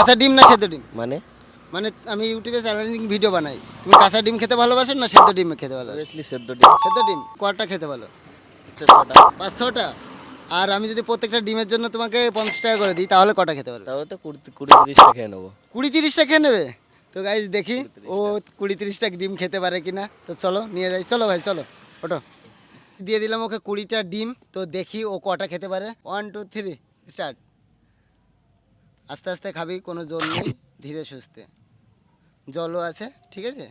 কাঁচা ডিম না সেদ্ধ ডিম? মানে মানে আমি ইউটিউবে চ্যালেঞ্জিং ভিডিও বানাই, তুমি কাঁচা ডিম খেতে ভালোবাসো না সেদ্ধ ডিম খেতে ভালোবাসো? অবভিয়াসলি সেদ্ধ ডিম। সেদ্ধ ডিম কয়টা খেতে ভালো? হচ্ছে 6টা। 5-6টা? আর আমি যদি প্রত্যেকটা ডিমের জন্য তোমাকে 50 টাকা করে দিই তাহলে কটা খেতে পারবে? তাহলে তো 20-30টা খেয়ে নেবো। 20-30টা খেয়ে নেবে? তো গাইজ দেখি 20-30টা। ও 20-30টা ডিম খেতে পারে কিনা। তো চলো নিয়ে যাই, চলো ভাই চলো, ওটো। দিয়ে দিলাম ওকে 20টা ডিম, তো দেখি ও কটা খেতে পারে। 1 2 3 স্টার্ট। আস্তে আস্তে খাবি, কোনো জল নেই, ধীরে সুস্থে, জলও আছে, ঠিক আছে?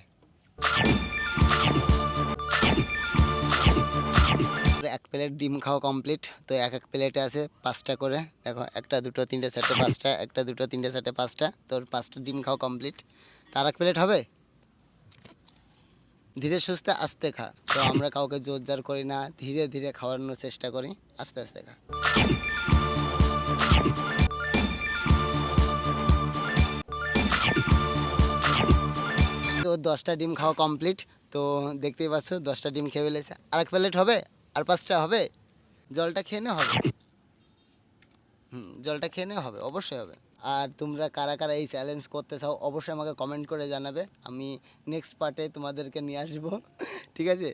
এক প্লেট ডিম খাওয়া কমপ্লিট। তো এক এক প্লেটে আছে 5টা করে, দেখো 1 2 3 4 5টা, 1 2 3 4 5টা, তোর 5টা ডিম খাওয়া কমপ্লিট। তার এক প্লেট হবে? ধীরে সুস্থে আস্তে খা। তো আমরা কাউকে জোর জার করি না, ধীরে ধীরে খাওয়ানোর চেষ্টা করি, আস্তে আস্তে খা। তো 10টা ডিম খাওয়া কমপ্লিট। তো দেখতেই পাচ্ছ 10টা ডিম খেয়ে ফেলেছে। আর এক প্লেট হবে? আর 5টা হবে? জলটা খেয়ে নে হবে। জলটা খেয়ে নে হবে, অবশ্যই হবে। আর তোমরা কারা কারা এই চ্যালেঞ্জ করতে চাও অবশ্যই আমাকে কমেন্ট করে জানাবে, আমি নেক্সট পার্টে তোমাদেরকে নিয়ে আসবো, ঠিক আছে?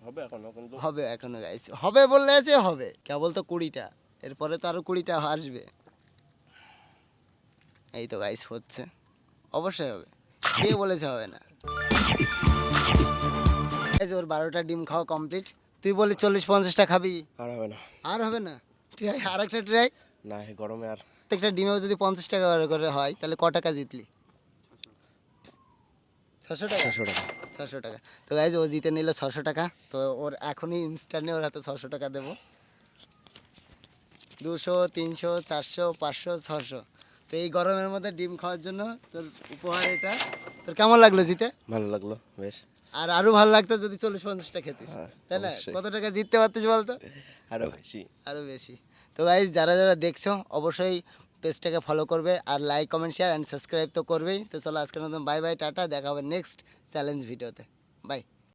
হবে এখনো কিন্তু। হবে এখনো গাইস, হবে বললে আছে হবে, কেবল তো 20টা, এরপরে তো আরো 20টা আসবে। এই তো গাইস হচ্ছে, অবশ্যই হবে, কে বলেছে হবে না? এই যে ওর 12টা ডিম খাওয়া কমপ্লিট। তুই বলি 40-50টা খাবি? আর হবে না। আর হবে না? ট্রাই, আর একটা ট্রাই। না এই গরমে আর। প্রত্যেকটা ডিমেও যদি 50 টাকা করে হয় তাহলে ক টাকা জিতলি? 600 টাকা। 600 টাকা। 600 টাকা। তো গাইজ ও জিতে নিল 600 টাকা। তো ওর এখনই ইনস্ট্যান্টে ওর হাতে 600 টাকা দেবো। 200, 300, 400, 500, 600। তো এই গরমের মধ্যে ডিম খাওয়ার জন্য তোর উপহার এটা। তোর কেমন লাগলো জিতে? ভালো লাগলো বেশ। আর আরো ভালো লাগতো যদি 40-50টা খেতিস, হ্যাঁ, তাই না? অবশ্যই। কত টাকা জিততে পারতিস বলতো? আরো বেশি। আরো বেশি। তো গাইজ যারা যারা দেখছো অবশ্যই পেজটাকে ফলো করবে, আর like comment share and subscribe তো করবেই। তো চলো আজকের মতন বাই বাই, টাটা, দেখা হবে নেক্সট চ্যালেঞ্জ ভিডিওতে। বাই।